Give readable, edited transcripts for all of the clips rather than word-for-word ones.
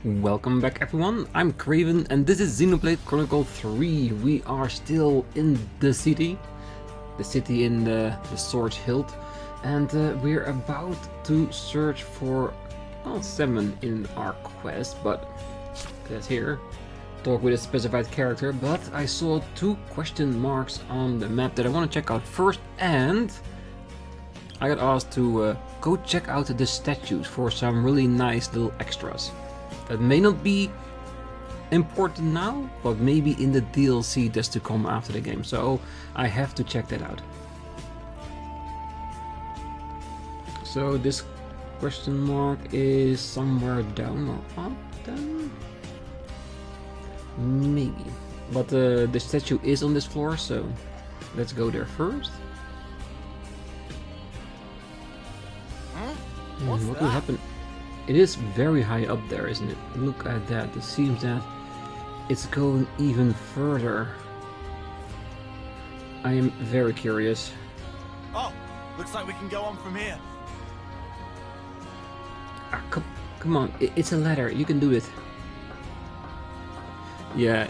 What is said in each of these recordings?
Welcome back everyone, I'm Craven and this is Xenoblade Chronicles 3. We are still in the city in the Sword's Hilt, and we're about to search for 7 in our quest, but that's here. Talk with a specified character, but I saw 2 question marks on the map that I want to check out first, and I got asked to go check out the statues for some really nice little extras. That may not be important now, but maybe in the DLC that's to come after the game, so I have to check that out. So this question mark is somewhere down or up then? Maybe. But the statue is on this floor, so let's go there first. What will happen? It is very high up there, isn't it? Look at that. It seems that it's going even further. I am very curious. Oh, looks like we can go on from here. Come on, it's a ladder. You can do it. Yeah.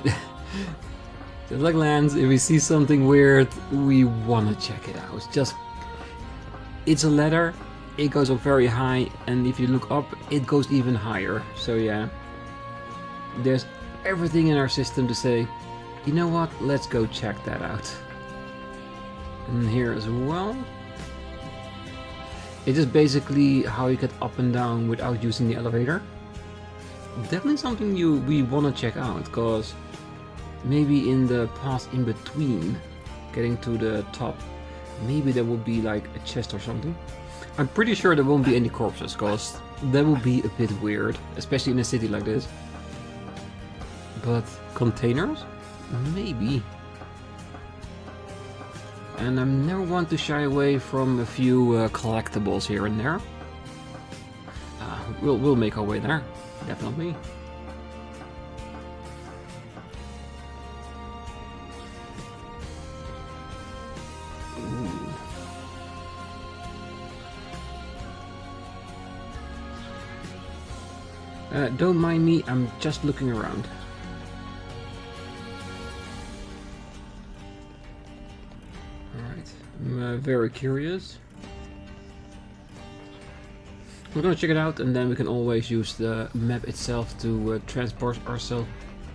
Just like Lanz, if we see something weird, we want to check it out. It's a ladder. It goes up very high, and if you look up, it goes even higher. So yeah, there's everything in our system to say, you know what, let's go check that out. And here as well. It is basically how you get up and down without using the elevator. Definitely something we want to check out, because maybe in the path in between getting to the top, maybe there will be like a chest or something. I'm pretty sure there won't be any corpses, because that would be a bit weird, especially in a city like this. But containers? Maybe. And I'm never one to shy away from a few collectibles here and there. We'll make our way there, definitely. Don't mind me, I'm just looking around. Alright, I'm very curious. We're gonna check it out, and then we can always use the map itself to transport ourselves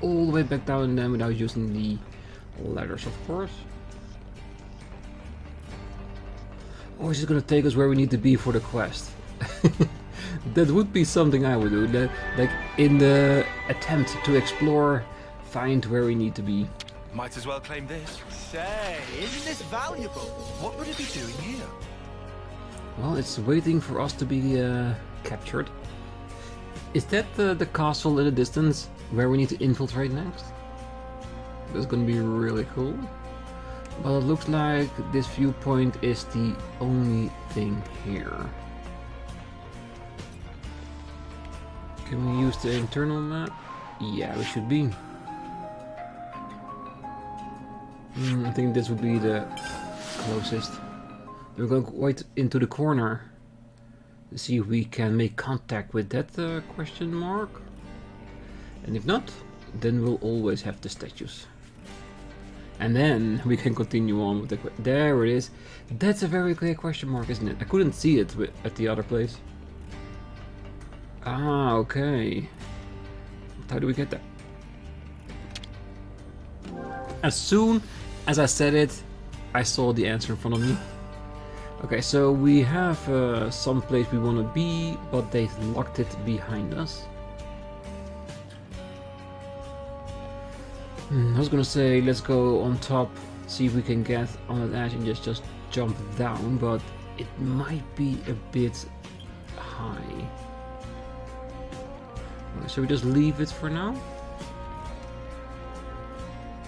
all the way back down, and then without using the ladders, of course. Or is it gonna take us where we need to be for the quest? That would be something I would do, like in the attempt to explore, find where we need to be. Might as well claim this. Say, isn't this valuable? What would it be doing here? Well, it's waiting for us to be captured. Is that the castle in the distance where we need to infiltrate next? That's gonna be really cool. But it looks like this viewpoint is the only thing here. Can we use the internal map? Yeah, we should be. I think this would be the closest. We're going quite into the corner to see if we can make contact with that question mark. And if not, then we'll always have the statues. And then we can continue on with the there it is. That's a very clear question mark, isn't it? I couldn't see it at the other place. Ah, okay. How do we get that? As soon as I said it, I saw the answer in front of me. Okay, so we have some place we want to be, but they've locked it behind us. I was gonna say, let's go on top, see if we can get on that edge and just jump down, but it might be a bit high. Should we just leave it for now?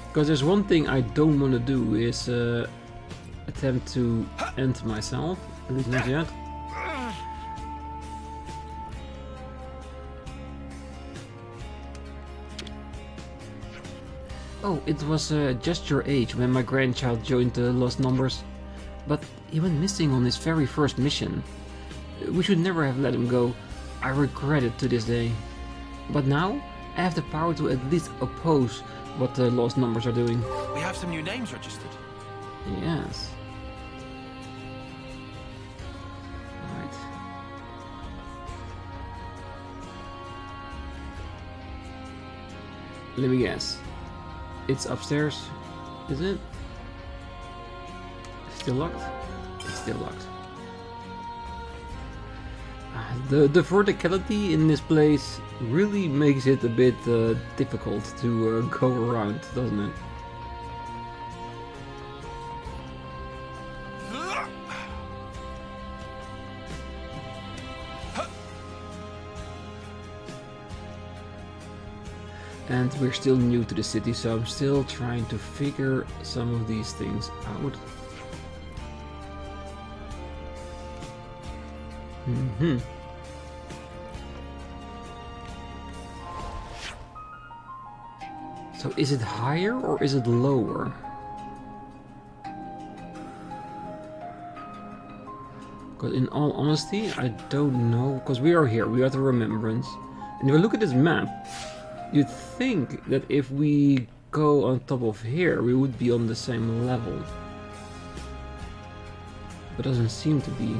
Because there's one thing I don't want to do is attempt to end myself, at least not yet. Oh, it was just your age when my grandchild joined the Lost Numbers, but he went missing on his very first mission. We should never have let him go. I regret it to this day. But now I have the power to at least oppose what the lost numbers are doing. We have some new names registered. Yes. Right. Let me guess. It's upstairs, is it? Still locked? It's still locked. The verticality in this place really makes it a bit difficult to go around, doesn't it? And we're still new to the city, so I'm still trying to figure some of these things out. So is it higher or is it lower? Because in all honesty, I don't know. Because we are here, we are the Remembrance. And if I look at this map, you'd think that if we go on top of here, we would be on the same level. But doesn't seem to be.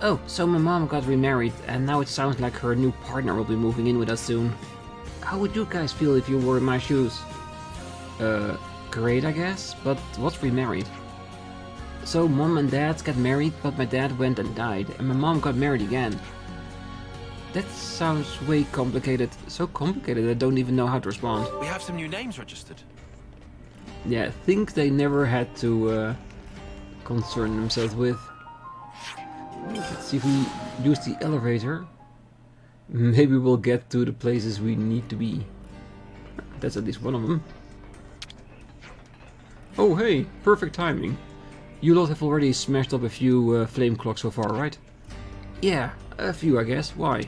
Oh, so my mom got remarried, and now it sounds like her new partner will be moving in with us soon. How would you guys feel if you were in my shoes? Great, I guess, but what's remarried? So mom and dad got married, but my dad went and died, and my mom got married again. That sounds way complicated. So complicated I don't even know how to respond. We have some new names registered. Yeah, I think they never had to concern themselves with. Let's see if we use the elevator. Maybe we'll get to the places we need to be. That's at least one of them. Oh hey, perfect timing. You lot have already smashed up a few flame clocks so far, right? Yeah, a few I guess. Why?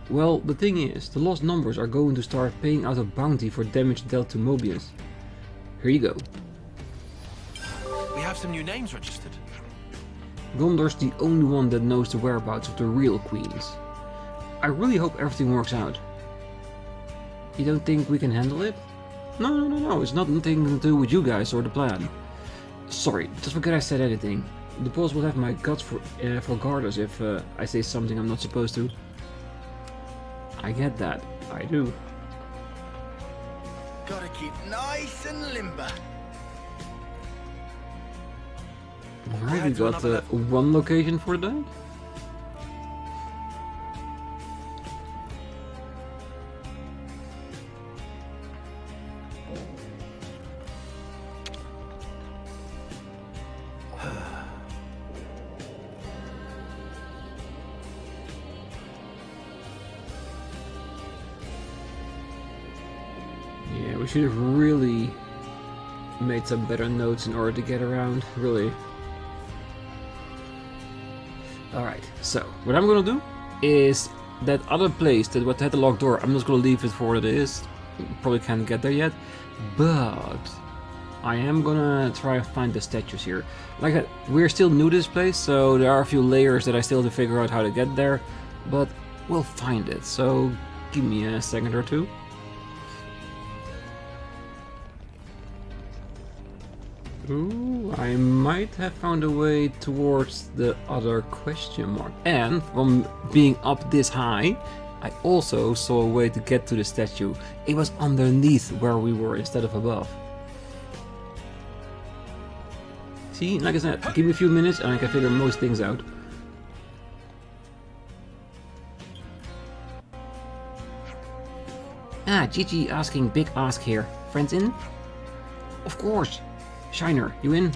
Well, the thing is, the lost numbers are going to start paying out a bounty for damage dealt to Mobius. Here you go. We have some new names registered. Gondor's the only one that knows the whereabouts of the real queens. I really hope everything works out. You don't think we can handle it? No, it's nothing to do with you guys or the plan. Sorry, just forget I said anything. The boss will have my guts for regardless if I say something I'm not supposed to. I get that, I do. Gotta keep nice and limber. Alright, we got one location for that. Yeah, we should have really made some better notes in order to get around, really. Alright, so what I'm gonna do is that other place that had the locked door, I'm just gonna leave it for what it is. Probably can't get there yet, but I am gonna try to find the statues here. Like I said, we're still new to this place, so there are a few layers that I still have to figure out how to get there, but we'll find it, so give me a second or two. Ooh, I might have found a way towards the other question mark. And from being up this high, I also saw a way to get to the statue. It was underneath where we were instead of above. See, like I said, give me a few minutes and I can figure most things out. Ah, Gigi asking big ask here. Friends in? Of course. Shiner, you in?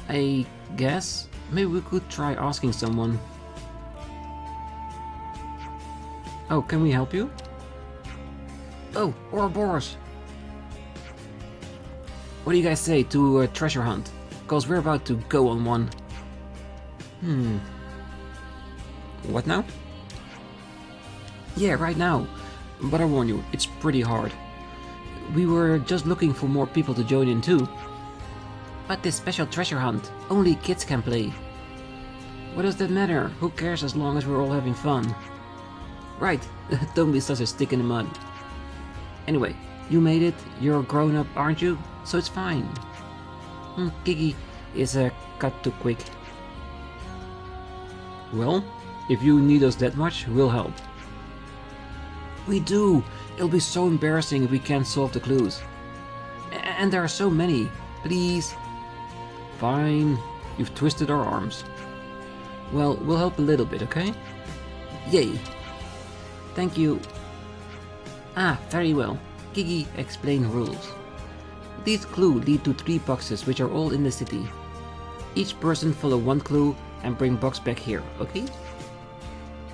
I guess. Maybe we could try asking someone. Oh, can we help you? Oh, Ouroboros. What do you guys say to a treasure hunt? Cause we're about to go on one. What now? Yeah, right now. But I warn you, it's pretty hard. We were just looking for more people to join in too. But this special treasure hunt, only kids can play. What does that matter? Who cares as long as we're all having fun? Right, don't be such a stick in the mud. Anyway, you made it, you're grown up, aren't you? So it's fine. Kiki is cut too quick. Well, if you need us that much, we'll help. We do! It'll be so embarrassing if we can't solve the clues. And there are so many. Please. Fine. You've twisted our arms. Well, we'll help a little bit, okay? Yay. Thank you. Ah, very well. Kiki, explain rules. These clues lead to 3 boxes which are all in the city. Each person follow 1 clue and bring box back here, okay?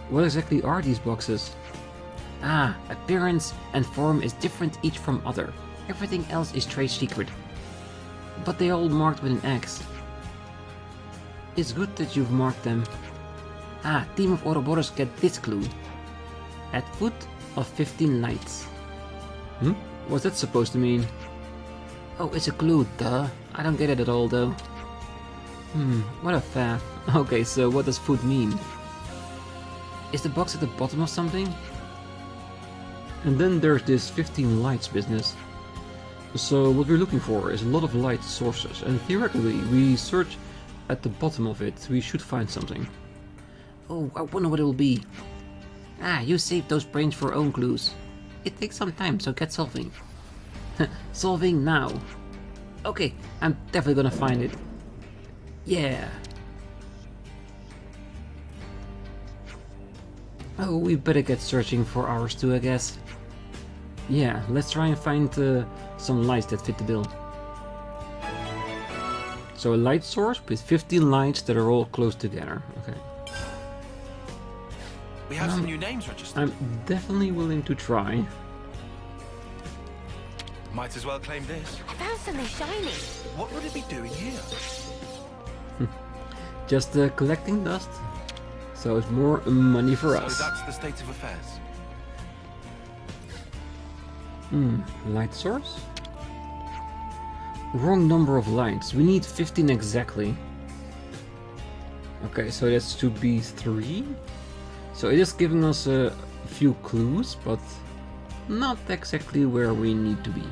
What exactly are these boxes? Ah, appearance and form is different each from other. Everything else is trade secret. But they all marked with an X. It's good that you've marked them. Ah, team of Ouroboros get this clue. At foot of 15 lights. What's that supposed to mean? Oh, it's a clue, duh. I don't get it at all though. What a faff. Okay, so what does foot mean? Is the box at the bottom of something? And then there's this 15 lights business. So what we're looking for is a lot of light sources, and theoretically we search at the bottom of it, we should find something. Oh, I wonder what it will be. Ah, you saved those brains for own clues. It takes some time, so get solving. Solving now. Okay, I'm definitely gonna find it. Yeah. Oh, we better get searching for ours too, I guess. Yeah, let's try and find some lights that fit the bill. So a light source with 15 lights that are all close together. Okay. We have some new names registered. I'm definitely willing to try. Might as well claim this. I found something shiny. What would it be doing here? Just collecting dust. So it's more money for us. So that's the state of affairs. Light source? Wrong number of lights. We need 15 exactly. Okay, so that should be 3. So it is giving us a few clues, but not exactly where we need to be.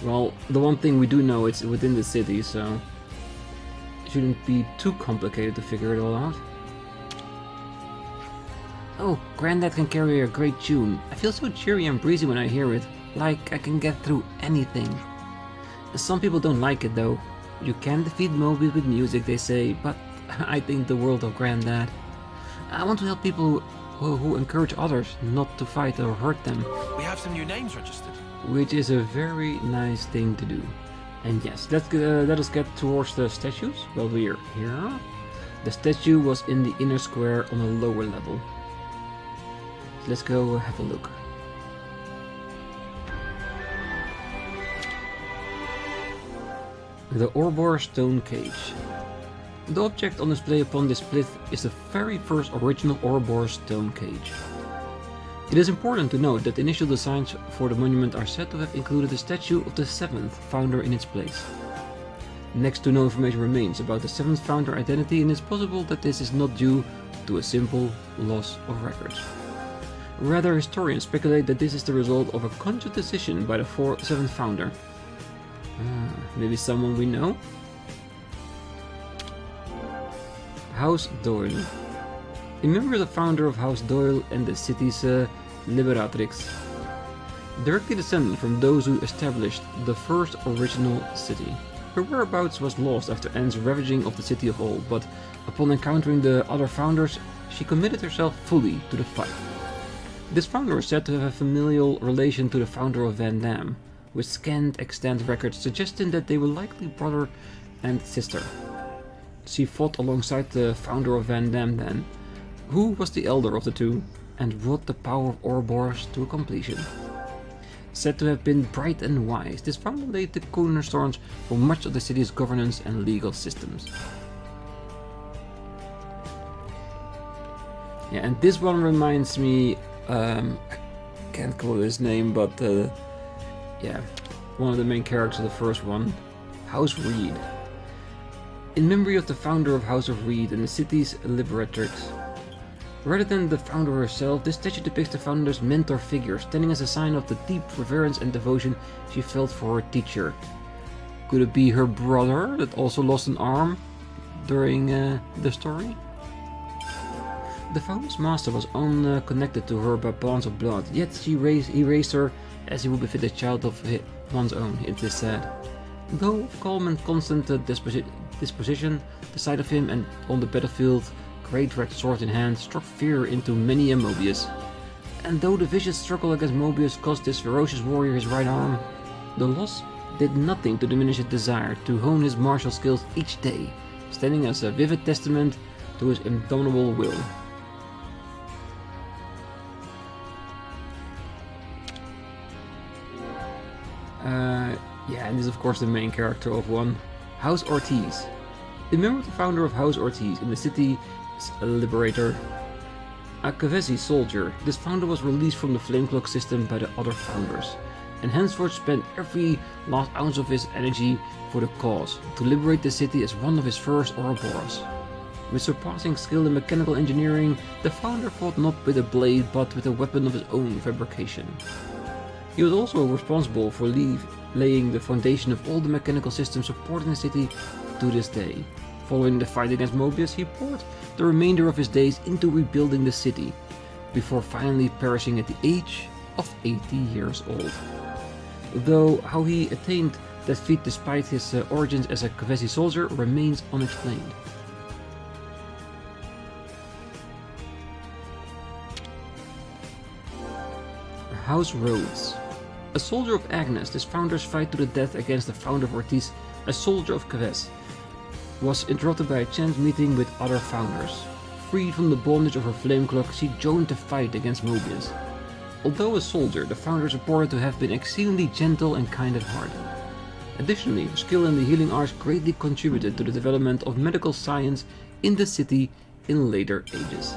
Well, the one thing we do know, it's within the city, so it shouldn't be too complicated to figure it all out. Oh, Granddad can carry a great tune. I feel so cheery and breezy when I hear it, like I can get through anything. Some people don't like it though. You can't defeat Moby with music, they say, but I think the world of Granddad. I want to help people who encourage others not to fight or hurt them. We have some new names registered. Which is a very nice thing to do. And yes, let us get towards the statues. Well, we're here. The statue was in the inner square on a lower level. Let's go have a look. The Ouroboros Stone Cage. The object on display upon this plinth is the very first original Ouroboros Stone Cage. It is important to note that the initial designs for the monument are said to have included a statue of the 7th founder in its place. Next to no information remains about the 7th founder identity, and it's possible that this is not due to a simple loss of records. Rather, historians speculate that this is the result of a conscious decision by the 7th founder. Maybe someone we know? House Doyle. Remember the founder of House Doyle and the city's Liberatrix. Directly descended from those who established the first original city. Her whereabouts was lost after Anne's ravaging of the city of old, but upon encountering the other founders, she committed herself fully to the fight. This founder is said to have a familial relation to the founder of Vandham, with scant extant records suggesting that they were likely brother and sister. She fought alongside the founder of Vandham then, who was the elder of the two, and brought the power of Ouroboros to completion. Said to have been bright and wise, this founder laid the cornerstones for much of the city's governance and legal systems. Yeah, and this one reminds me, I can't call his name, but yeah, one of the main characters of the first one, House Reed. In memory of the founder of House of Reed and the city's liberatrix. Rather than the founder herself, this statue depicts the founder's mentor figure, standing as a sign of the deep reverence and devotion she felt for her teacher. Could it be her brother that also lost an arm during the story? The founder's master was unconnected to her by bonds of blood, yet he raised her as he would befit a child of one's own, it is said. Though of calm and constant disposition, the sight of him and on the battlefield, great red sword in hand, struck fear into many a Mobius. And though the vicious struggle against Mobius cost this ferocious warrior his right arm, the loss did nothing to diminish his desire to hone his martial skills each day, standing as a vivid testament to his indomitable will. Yeah, and this is of course the main character of one, House Ortiz. In memory of the founder of House Ortiz in the city's liberator, a Kevesi soldier, this founder was released from the Flamecloak system by the other founders, and henceforth spent every last ounce of his energy for the cause, to liberate the city as one of his first Ouroboros. With surpassing skill in mechanical engineering, the founder fought not with a blade but with a weapon of his own fabrication. He was also responsible for laying the foundation of all the mechanical systems supporting the city to this day. Following the fight against Mobius, he poured the remainder of his days into rebuilding the city, before finally perishing at the age of 80 years old. Though how he attained that feat despite his origins as a Kevesi soldier remains unexplained. House Rhodes. A soldier of Agnus, this founder's fight to the death against the founder of Ortiz, a soldier of Kevesi, was interrupted by a chance meeting with other founders. Freed from the bondage of her Flamecloak, she joined the fight against Mobius. Although a soldier, the founder is reported to have been exceedingly gentle and kind at heart. Additionally, her skill in the healing arts greatly contributed to the development of medical science in the city in later ages.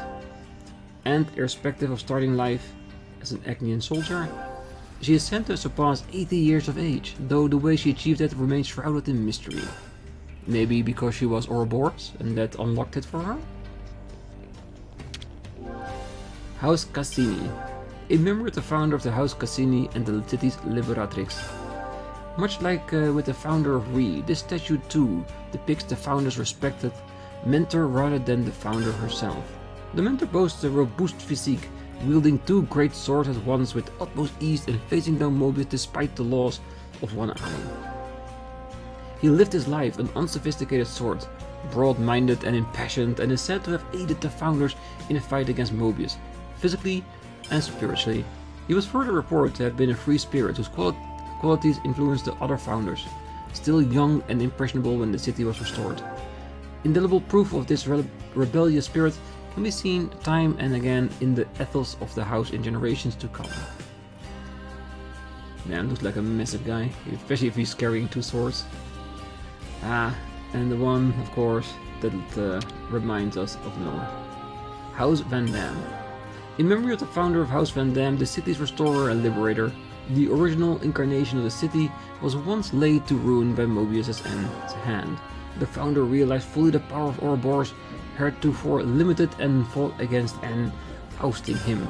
And irrespective of starting life as an Agnian soldier, she is said to have surpassed 80 years of age, though the way she achieved that remains shrouded in mystery. Maybe because she was Ouroboros and that unlocked it for her? House Cassini. In memory of the founder of the House Cassini and the city's liberatrix. Much like with the founder of Reed, this statue too depicts the founder's respected mentor rather than the founder herself. The mentor boasts a robust physique, wielding two great swords at once with utmost ease and facing down Mobius despite the loss of one eye. He lived his life an unsophisticated sword, broad-minded and impassioned, and is said to have aided the founders in a fight against Mobius, physically and spiritually. He was further reported to have been a free spirit whose qualities influenced the other founders, still young and impressionable when the city was restored. Indelible proof of this rebellious spirit can be seen time and again in the ethos of the house in generations to come. Man, looks like a massive guy, especially if he's carrying two swords. And the one, of course, that reminds us of Noah. House Vandham. In memory of the founder of House Vandham, the city's restorer and liberator, the original incarnation of the city was once laid to ruin by Mobius' hand. The founder realized fully the power of Ouroboros, heretofore limited, and fought against and ousting him.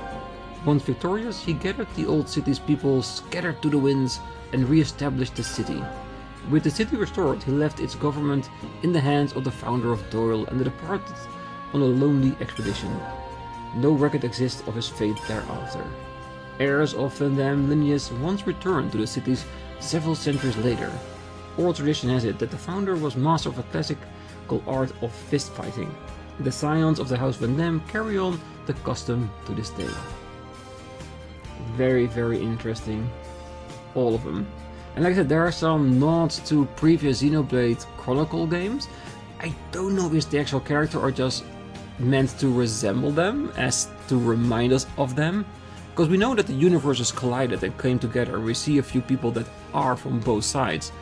Once victorious, he gathered the old city's people scattered to the winds and re-established the city. With the city restored, he left its government in the hands of the founder of Doyle and departed on a lonely expedition. No record exists of his fate thereafter. Heirs of Vandham lineage once returned to the cities several centuries later. Oral tradition has it that the founder was master of a classical art of fist fighting. The scions of the House Vandham carry on the custom to this day. Very, very interesting. All of them. And like I said, there are some nods to previous Xenoblade Chronicle games. I don't know if it's the actual character or just meant to resemble them, as to remind us of them. Because we know that the universes collided and came together. We see a few people that are from both sides.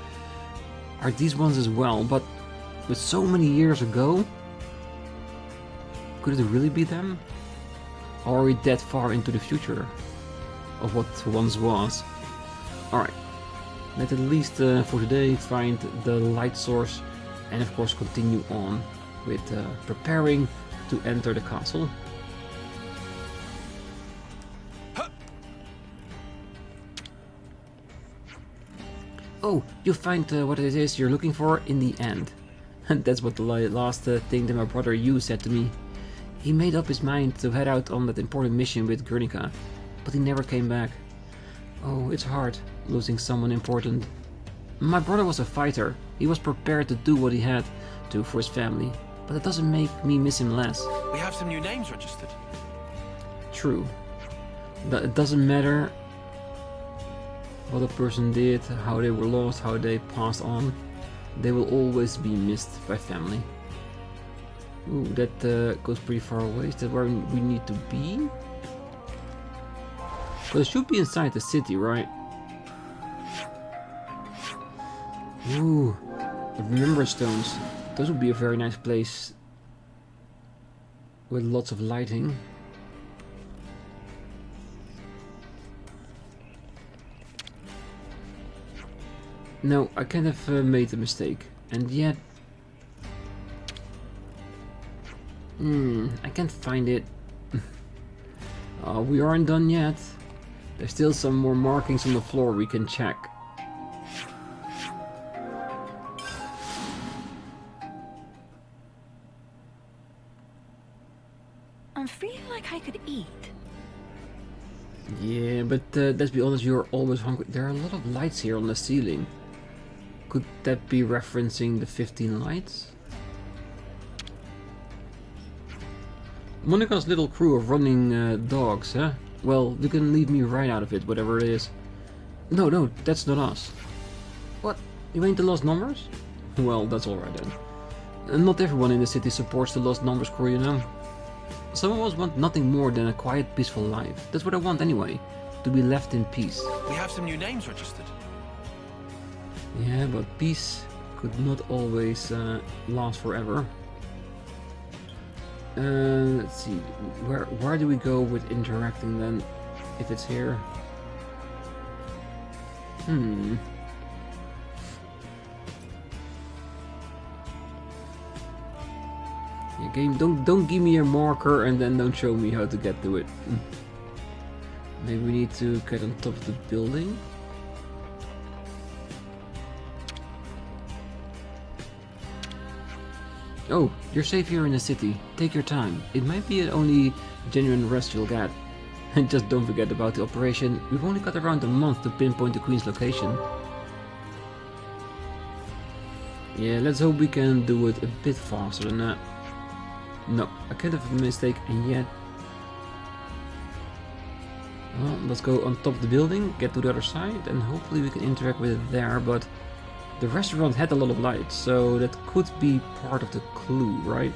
Are these ones as well? But with so many years ago, could it really be them? Or are we that far into the future of what once was? Alright. Let's at least for today find the light source and of course continue on with preparing to enter the castle. Oh, you'll find what it is you're looking for in the end. And that's what the last thing that my brother Yu said to me. He made up his mind to head out on that important mission with Guernica, but he never came back. Oh, it's hard, losing someone important. My brother was a fighter. He was prepared to do what he had to for his family, but it doesn't make me miss him less. We have some new names registered. True. It doesn't matter what a person did, how they were lost, how they passed on. They will always be missed by family. Ooh, that goes pretty far away. Is that where we need to be? But it should be inside the city, right? Ooh, remembrance stones. Those would be a very nice place with lots of lighting. No, I can't have made a mistake, and yet I can't find it. We aren't done yet. There's still some more markings on the floor we can check. I'm feeling like I could eat. Yeah, but let's be honest, you're always hungry. There are a lot of lights here on the ceiling. Could that be referencing the 15 lights? Monica's little crew of running dogs, huh? Well, you can leave me right out of it, whatever it is. No, that's not us. What? You ain't the Lost Numbers? Well, that's alright then. And not everyone in the city supports the Lost Numbers crew, you know. Some of us want nothing more than a quiet, peaceful life. That's what I want anyway. To be left in peace. We have some new names registered. Yeah, but peace could not always last forever. Let's see, where do we go with interacting then, if it's here? Yeah, game, don't give me a marker and then don't show me how to get to it. Maybe we need to get on top of the building. Oh, you're safe here in the city. Take your time. It might be the only genuine rest you'll get. And just don't forget about the operation. We've only got around a month to pinpoint the Queen's location. Yeah, let's hope we can do it a bit faster than that. No, I can't have a mistake, and yet... Well, let's go on top of the building, get to the other side, and hopefully we can interact with it there, but... The restaurant had a lot of lights, so that could be part of the clue, right?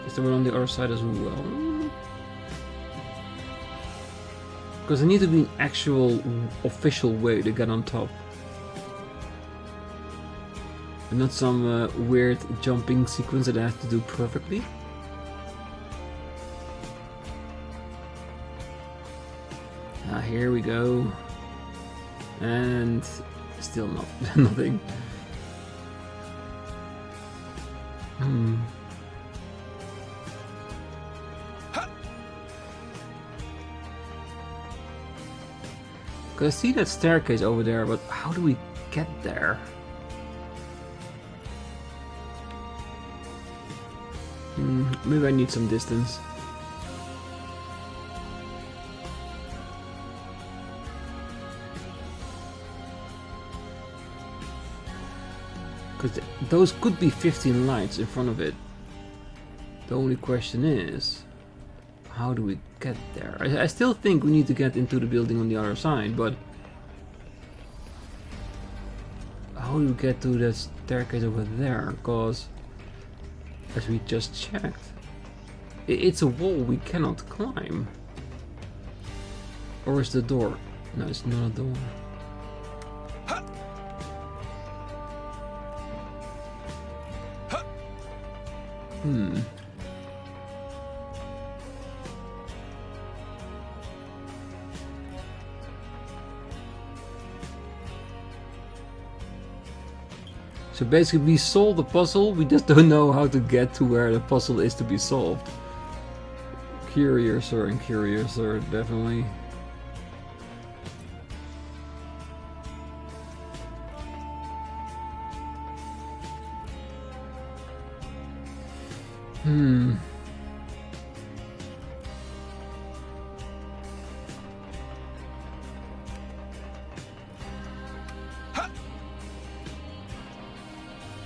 Is there one on the other side as well? Because there needs to be an actual official way to get on top. And not some weird jumping sequence that I have to do perfectly. Ah, here we go. And still nothing. Cause I see that staircase over there, but how do we get there? Maybe I need some distance. Because those could be 15 lights in front of it. The only question is, how do we get there? I still think we need to get into the building on the other side, but how do we get to the staircase over there? Because as we just checked, it's a wall we cannot climb. Or is the door? No, it's not a door. So basically we solved the puzzle, we just don't know how to get to where the puzzle is to be solved. Curiouser and curiouser, definitely.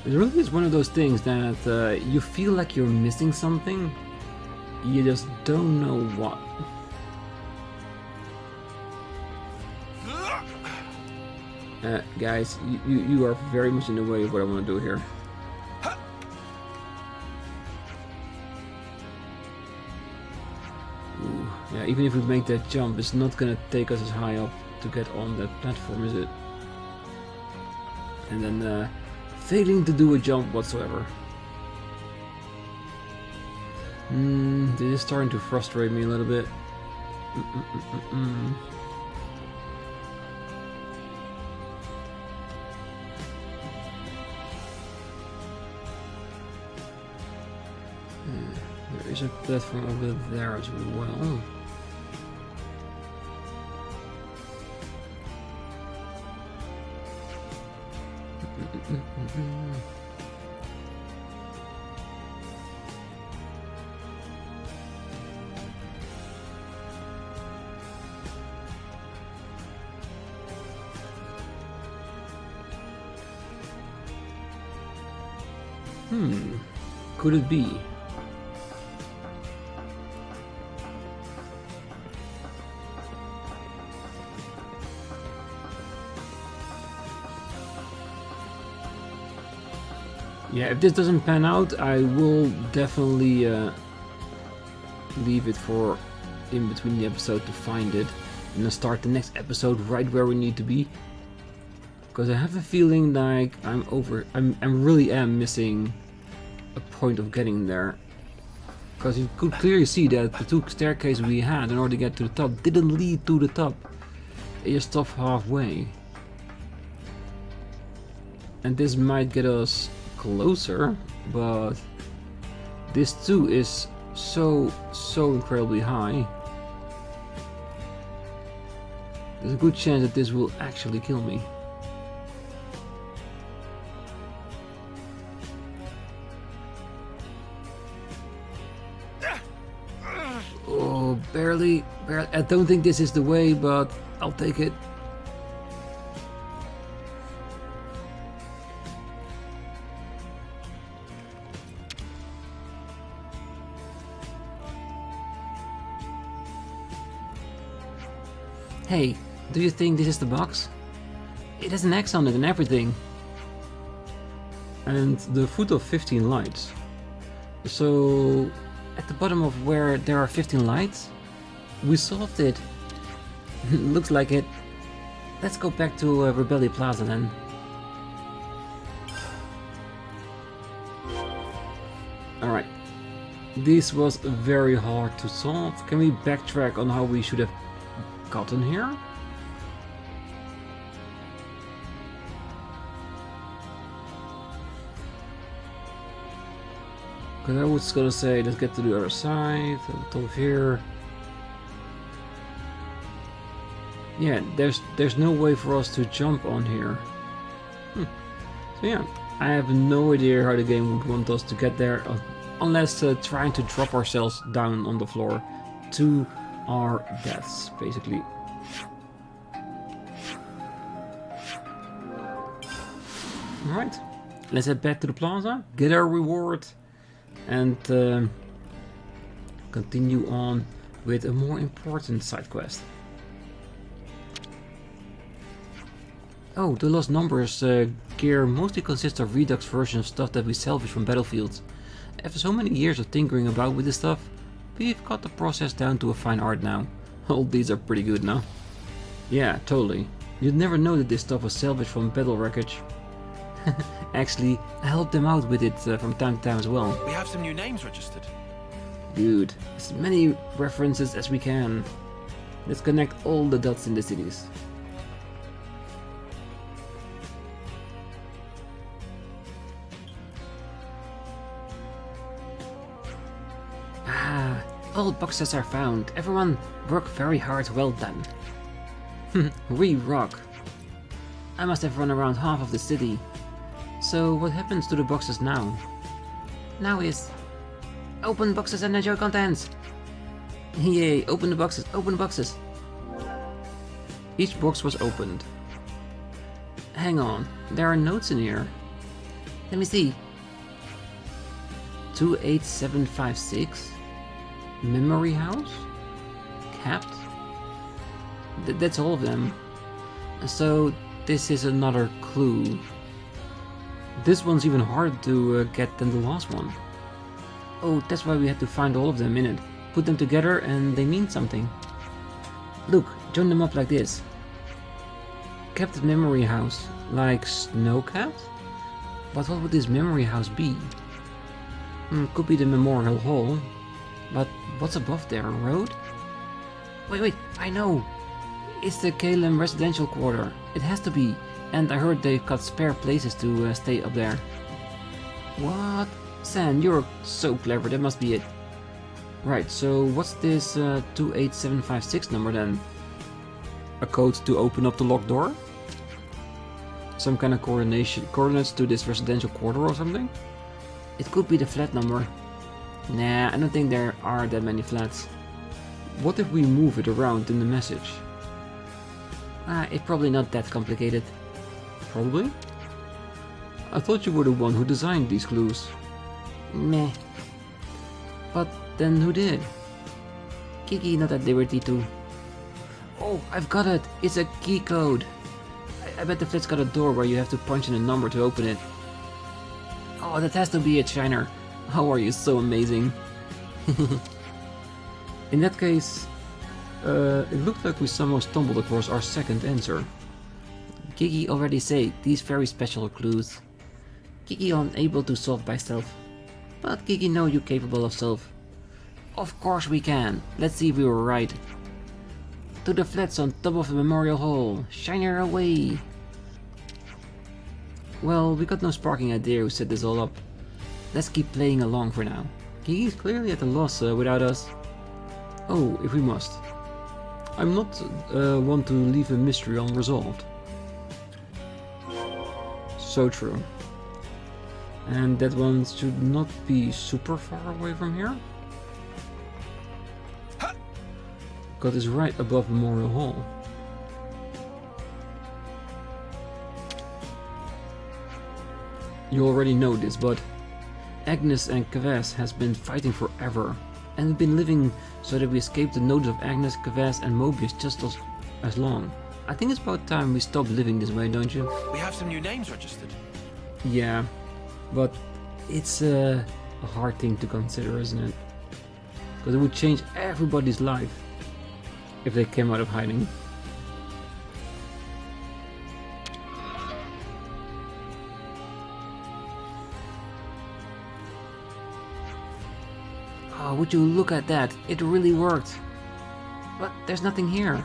It really is one of those things that you feel like you're missing something, you just don't know what. Guys, you are very much in the way of what I want to do here. Ooh, yeah, even if we make that jump, it's not gonna take us as high up to get on that platform, is it? And then failing to do a jump whatsoever. This is starting to frustrate me a little bit. There is a platform over there as well. Could it be? Yeah, if this doesn't pan out, I will definitely leave it for in between the episode to find it, and then start the next episode right where we need to be. Because I have a feeling like I really am missing a point of getting there. Because you could clearly see that the two staircases we had in order to get to the top didn't lead to the top. It just stopped halfway. And this might get us closer, but this too is so incredibly high. There's a good chance that this will actually kill me. Oh, barely. I don't think this is the way, but I'll take it. Hey, do you think this is the box? It has an X on it and everything. And the foot of 15 lights. So, at the bottom of where there are 15 lights, we solved it. Looks like it. Let's go back to Rebelli Plaza then. Alright. This was very hard to solve. Can we backtrack on how we should have gotten here? Because I was gonna say, let's get to the other side, to the top here. Yeah, there's no way for us to jump on here. So yeah, I have no idea how the game would want us to get there, unless trying to drop ourselves down on the floor to our deaths, basically. Alright, let's head back to the plaza, get our reward, and continue on with a more important side quest. Oh, the Lost Numbers gear mostly consists of Redux version of stuff that we salvage from battlefields. After so many years of tinkering about with this stuff, we've got the process down to a fine art now. All these are pretty good now. Yeah, totally. You'd never know that this stuff was salvaged from battle wreckage. Actually, I help them out with it from time to time as well. We have some new names registered. Good. As many references as we can. Let's connect all the dots in the cities. Ah, all boxes are found. Everyone worked very hard, well done. We rock. I must have run around half of the city. So what happens to the boxes now? Now is... Open boxes and enjoy contents! Yay, open the boxes, open the boxes! Each box was opened. Hang on, there are notes in here. Let me see. 28756? Memory house? Capped? That's all of them. So this is another clue. This one's even harder to get than the last one. Oh, that's why we had to find all of them in it. Put them together and they mean something. Look, join them up like this. Kept memory house, like snow-capped? But what would this memory house be? Could be the memorial hall. But what's above there, a road? Wait, I know! It's the Kalem residential quarter. It has to be. And I heard they've got spare places to stay up there. What? San, you're so clever, that must be it. Right, so what's this 28756 number then? A code to open up the locked door? Some kind of coordinates to this residential quarter or something? It could be the flat number. Nah, I don't think there are that many flats. What if we move it around in the message? It's probably not that complicated. Probably? I thought you were the one who designed these clues. Meh. But then who did? Kiki not at liberty to... Oh, I've got it! It's a key code! I bet the flat's got a door where you have to punch in a number to open it. Oh, that has to be it, Shiner. How are you so amazing? In that case, it looked like we somehow stumbled across our second answer. Kiki already say these very special clues. Kiki unable to solve by stealth. But Kiki know you capable of solve. Of course we can. Let's see if we were right. To the flats on top of the memorial hall. Shiner away. Well, we got no sparking idea who set this all up. Let's keep playing along for now. Kiki's clearly at a loss without us. Oh, if we must. I'm not one to leave a mystery unresolved. So true. And that one should not be super far away from here. God is right above Memorial Hall. You already know this, but Agnus and Kevesi has been fighting forever, and we've been living so that we escape the notice of Agnus, Kevesi and Mobius just as long. I think it's about time we stop living this way, don't you? We have some new names registered. Yeah, but it's a hard thing to consider, isn't it? Because it would change everybody's life if they came out of hiding. Oh, would you look at that? It really worked. But there's nothing here.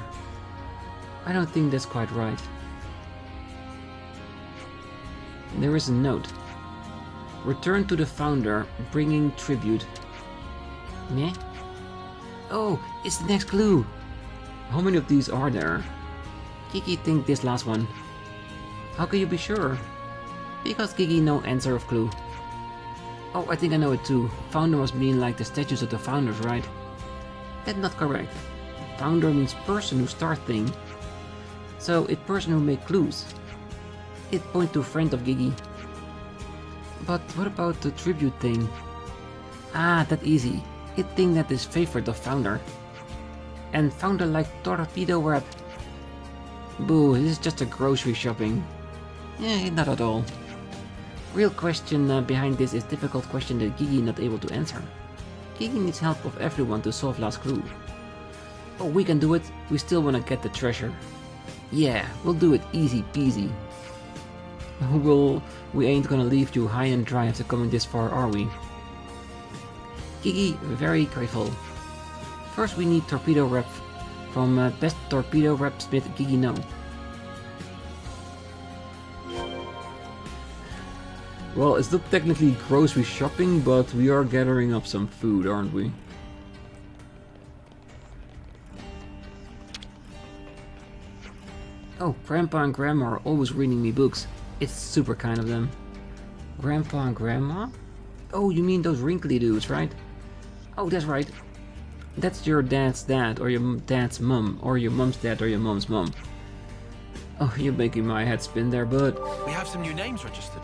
I don't think that's quite right. There is a note. Return to the founder, bringing tribute. Meh? Oh, it's the next clue. How many of these are there? Kiki think this last one. How can you be sure? Because Kiki no answer of clue. Oh, I think I know it too. Founder must mean like the statues of the founders, right? That's not correct. Founder means person who start thing. So it person who make clues. It point to friend of Gigi. But what about the tribute thing? Ah, that easy. It thing that is favorite of founder. And founder like torpedo web. Boo, this is just a grocery shopping. Not at all. Real question behind this is difficult question that Gigi not able to answer. Gigi needs help of everyone to solve last clue. Oh, we can do it. We still wanna get the treasure. Yeah, we'll do it easy peasy. We ain't gonna leave you high and dry after coming this far, are we? Gigi, very grateful. First we need torpedo rep from best torpedo rep smith Gigi No. Well, it's not technically grocery shopping, but we are gathering up some food, aren't we? Oh, Grandpa and Grandma are always reading me books. It's super kind of them. Grandpa and Grandma? Oh, you mean those wrinkly dudes, right? Oh, that's right. That's your dad's dad, or your dad's mum, or your mum's dad, or your mum's mum. Oh, you're making my head spin there, bud. We have some new names registered.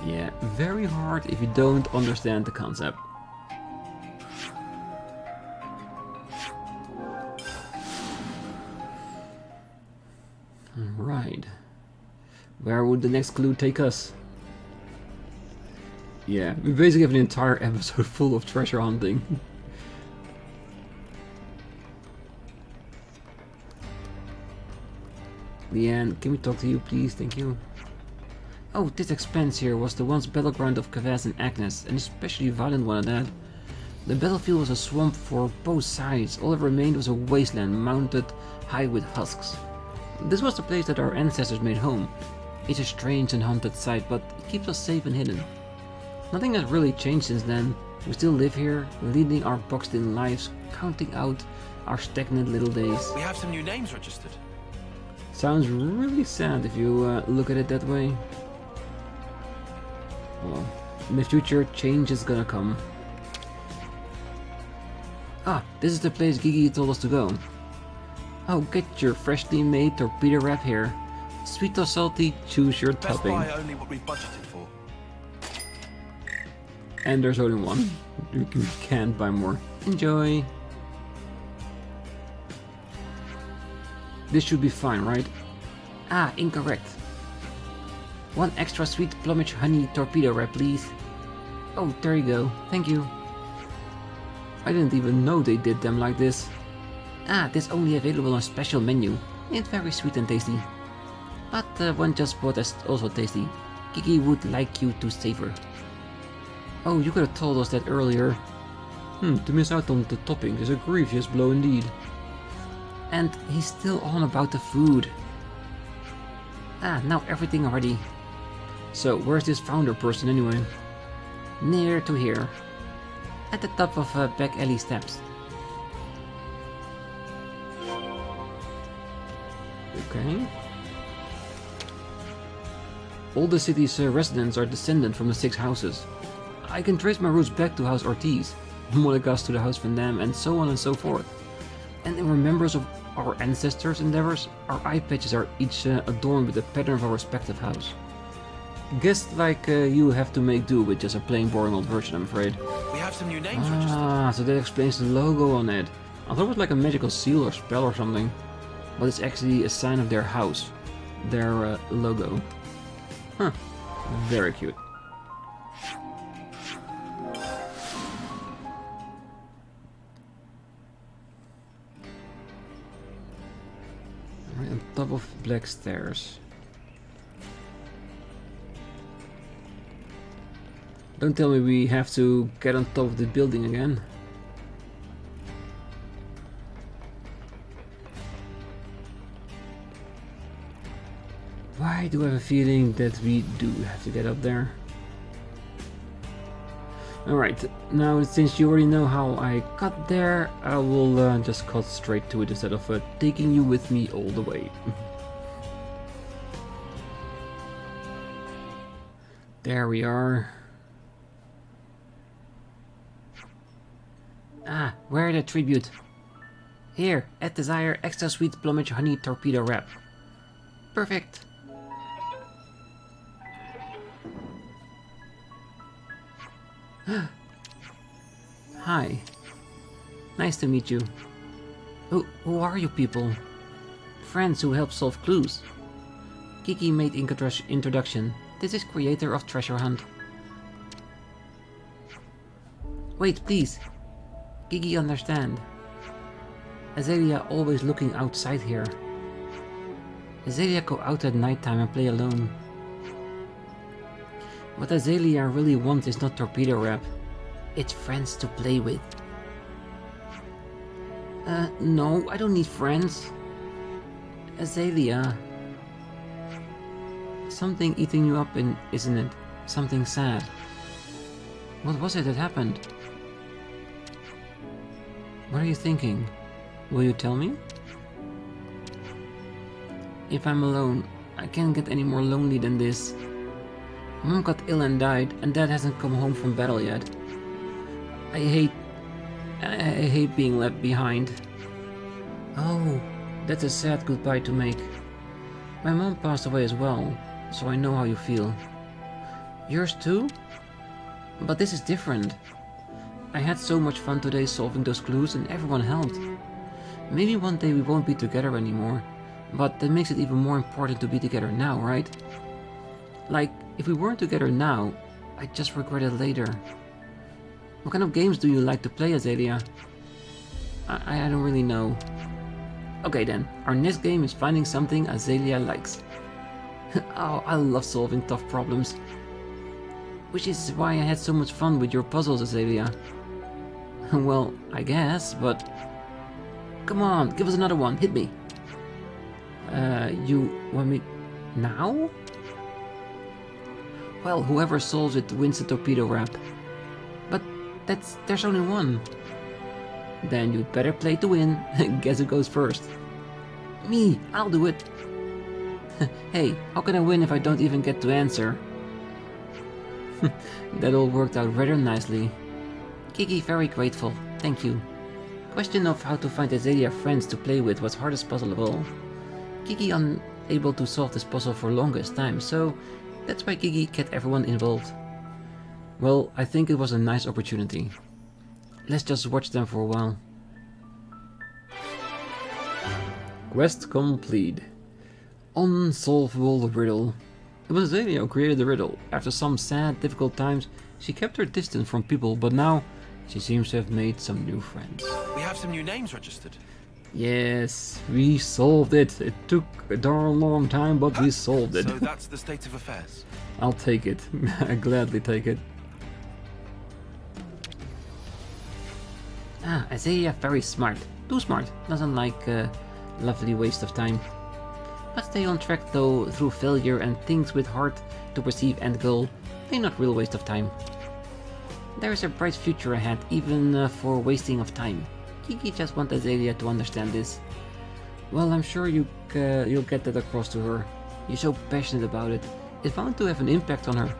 Yeah, very hard if you don't understand the concept. Right. Where would the next clue take us? Yeah, we basically have an entire episode full of treasure hunting. Leanne, can we talk to you please? Thank you. Oh, this expanse here was the once battleground of Keves and Agnus, an especially violent one at that. The battlefield was a swamp for both sides. All that remained was a wasteland mounted high with husks. This was the place that our ancestors made home. It's a strange and haunted sight, but it keeps us safe and hidden. Nothing has really changed since then. We still live here, leading our boxed-in lives, counting out our stagnant little days. We have some new names registered. Sounds really sad if you look at it that way. Well, in the future, change is gonna come. Ah, this is the place Gigi told us to go. Oh, get your freshly made torpedo wrap here. Sweet or salty, choose your Best topping. buy only what we budgeted for. And there's only one. You can't buy more. Enjoy! This should be fine, right? Ah, incorrect. One extra sweet plumage honey torpedo wrap, please. Oh, there you go. Thank you. I didn't even know they did them like this. Ah, this only available on a special menu. It's very sweet and tasty. But one just bought is also tasty. Kiki would like you to savor. Oh, you could have told us that earlier. To miss out on the topping is a grievous blow indeed. And he's still on about the food. Ah, now everything already. So, where's this founder person anyway? Near to here. At the top of back alley steps. Okay. All the city's residents are descended from the 6 houses. I can trace my roots back to House Ortiz, Monagas to the House Vandham, and so on and so forth. And in remembrance of our ancestors' endeavors, our eye patches are each adorned with the pattern of our respective house. Guess like you have to make do with just a plain boring old version, I'm afraid. We have some new names registered. So that explains the logo on it. I thought it was like a magical seal or spell or something. But it's actually a sign of their house. Their logo. Huh. Very cute. Right on top of black stairs. Don't tell me we have to get on top of the building again. Why do I have a feeling that we do have to get up there? Alright, now since you already know how I got there, I will just cut straight to it instead of taking you with me all the way. There we are. Ah, where the tribute? Here, at desire, extra sweet plumage honey torpedo wrap. Perfect. Hi. Nice to meet you. Who are you people? Friends who help solve clues. Kiki made introduction. This is creator of Treasure Hunt. Wait, please. Kiki understand. Azalea always looking outside here. Azalea go out at nighttime and play alone. What Azalea really wants is not torpedo wrap. It's friends to play with. No, I don't need friends. Azalea. Something eating you up, isn't it? Something sad. What was it that happened? What are you thinking? Will you tell me? If I'm alone, I can't get any more lonely than this. Mom got ill and died, and Dad hasn't come home from battle yet. I hate being left behind. Oh, that's a sad goodbye to make. My mom passed away as well, so I know how you feel. Yours too? But this is different. I had so much fun today solving those clues and everyone helped. Maybe one day we won't be together anymore, but that makes it even more important to be together now, right? Like, if we weren't together now, I'd just regret it later. What kind of games do you like to play, Azalea? I don't really know. Okay then, our next game is finding something Azalea likes. Oh, I love solving tough problems. Which is why I had so much fun with your puzzles, Azalea. Well, I guess, but... Come on, give us another one, hit me. You want me... now? Well, whoever solves it wins the torpedo wrap. But there's only one. Then you'd better play to win. Guess who goes first? Me, I'll do it. Hey, how can I win if I don't even get to answer? That all worked out rather nicely. Kiki, very grateful. Thank you. Question of how to find Azalea friends to play with was hardest puzzle of all. Kiki unable to solve this puzzle for longest time, so that's why Kiki kept everyone involved. Well, I think it was a nice opportunity. Let's just watch them for a while. Quest complete. Unsolvable riddle. It was Azalea who created the riddle. After some sad, difficult times, she kept her distance from people, but now she seems to have made some new friends. We have some new names registered. Yes, we solved it. It took a darn long time, but we solved it. So that's the state of affairs. I'll take it. I gladly take it. Ah, Azalea very smart. Too smart. Doesn't like a lovely waste of time. But stay on track though through failure and things with hard to perceive end goal. They're not real waste of time. There is a bright future ahead, even for wasting of time. Kiki just wants Azalea to understand this. Well, I'm sure you'll get that across to her. You're so passionate about it. It's bound to have an impact on her.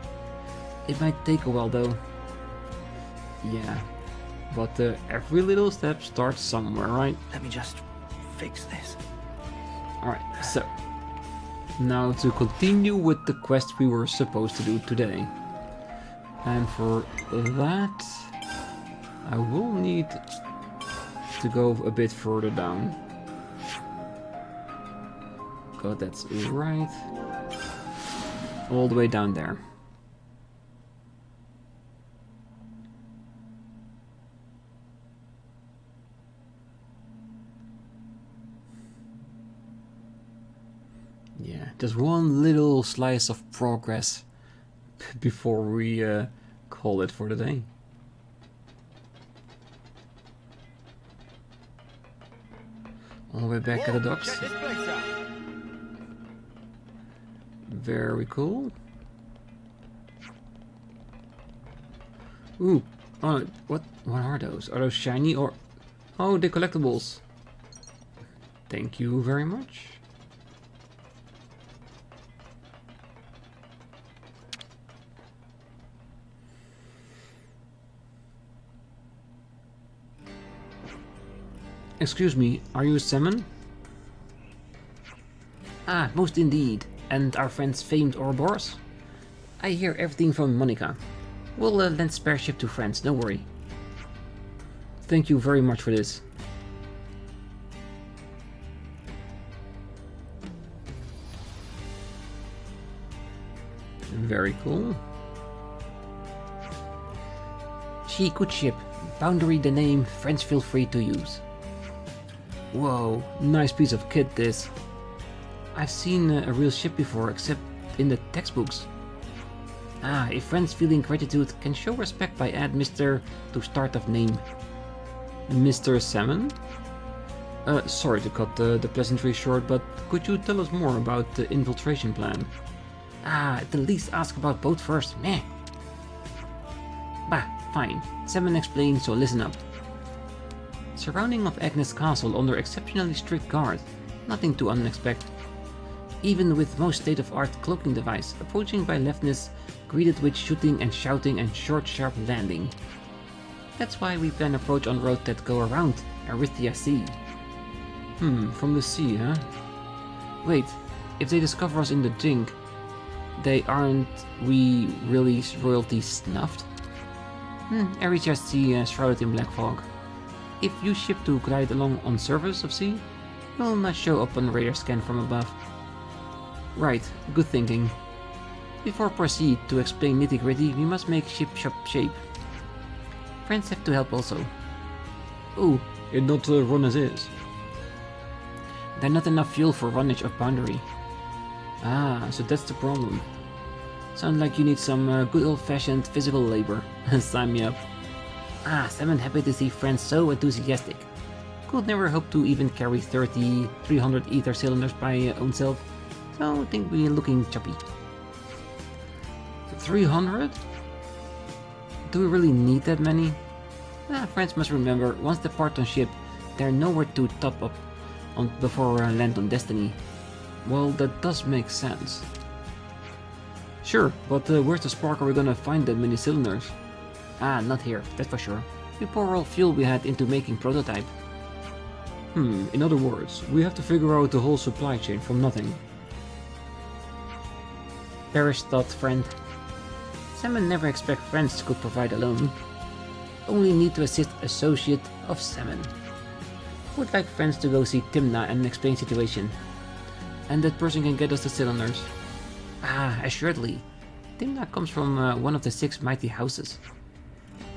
It might take a while though. Yeah, but every little step starts somewhere, right? Let me just fix this. Alright, so now to continue with the quest we were supposed to do today. And for that, I will need to go a bit further down. God, that's right. All the way down there. Yeah, just one little slice of progress before we call it for the day. All the way back at the docks. Check this place out. Very cool. Ooh, oh, what are those? Are those shiny or... Oh, they're collectibles. Thank you very much. Excuse me, are you a salmon? Ah, most indeed. And our friend's famed Ouroboros? I hear everything from Monica. We'll lend spare ship to friends, don't worry. Thank you very much for this. Very cool. She good ship. Boundary the name, friends feel free to use. Whoa, nice piece of kit this. I've seen a real ship before, except in the textbooks. Ah, if friends feeling gratitude can show respect by add Mr. to start of name. Mr. Salmon? Sorry to cut the pleasantry short, but could you tell us more about the infiltration plan? Ah, at the least ask about boat first, meh. Bah, fine. Salmon explained, so listen up. Surrounding of Agnus Castle under exceptionally strict guard. Nothing too unexpected. Even with most state-of-art cloaking device, approaching by leftness, greeted with shooting and shouting and short sharp landing. That's why we plan approach on road that go around Arithia Sea. From the sea, huh? Wait, if they discover us in the Jink, aren't we really royalty snuffed? Arithia Sea shrouded in black fog. If you ship to glide along on surface of sea, you'll not show up on radar scan from above. Right, good thinking. Before proceed to explain nitty-gritty, we must make ship shape. Friends have to help also. Oh, it not run as is. There's not enough fuel for runnage of boundary. Ah, so that's the problem. Sounds like you need some good old-fashioned physical labor. Sign me up. Ah, Sam, happy to see friends so enthusiastic. Could never hope to even carry 300 ether cylinders by own self, so I think we're looking choppy. 300? Do we really need that many? Friends must remember, once depart on ship, they're nowhere to top up on before land on Destiny. Well, that does make sense. Sure, but where's the spark are we gonna find that many cylinders? Ah, not here, that's for sure. We pour all fuel we had into making prototype. In other words, we have to figure out the whole supply chain from nothing. Perish thought, friend. Salmon never expect friends could provide alone. Only need to assist associate of Salmon. Would like friends to go see Timna and explain situation. And that person can get us the cylinders. Ah, assuredly. Timna comes from one of the 6 mighty houses.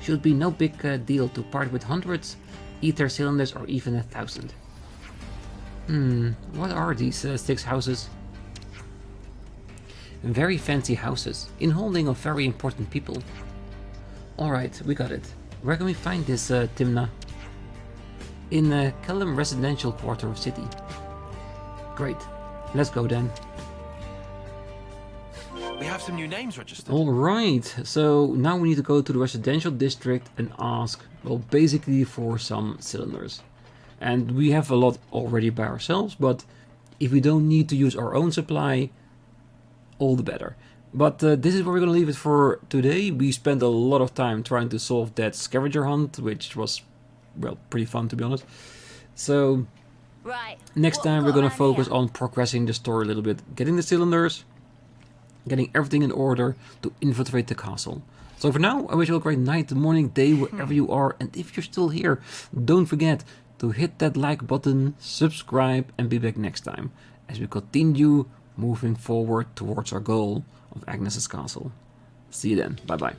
Should be no big deal to part with hundreds, ether cylinders or even 1,000. What are these 6 houses? Very fancy houses, in holding of very important people. Alright, we got it. Where can we find this Timna? In Kellum residential quarter of city. Great, let's go then. We have some new names registered. Alright, so now we need to go to the residential district and ask, well, basically for some cylinders. And we have a lot already by ourselves, but if we don't need to use our own supply, all the better. But this is where we're going to leave it for today. We spent a lot of time trying to solve that scavenger hunt, which was, well, pretty fun to be honest. So, next time we're going to focus on progressing the story a little bit. Getting the cylinders, getting everything in order to infiltrate the castle. So for now, I wish you all a great night, morning, day, wherever you are. And if you're still here, don't forget to hit that like button, subscribe, and be back next time as we continue moving forward towards our goal of Agnes's castle. See you then. Bye bye.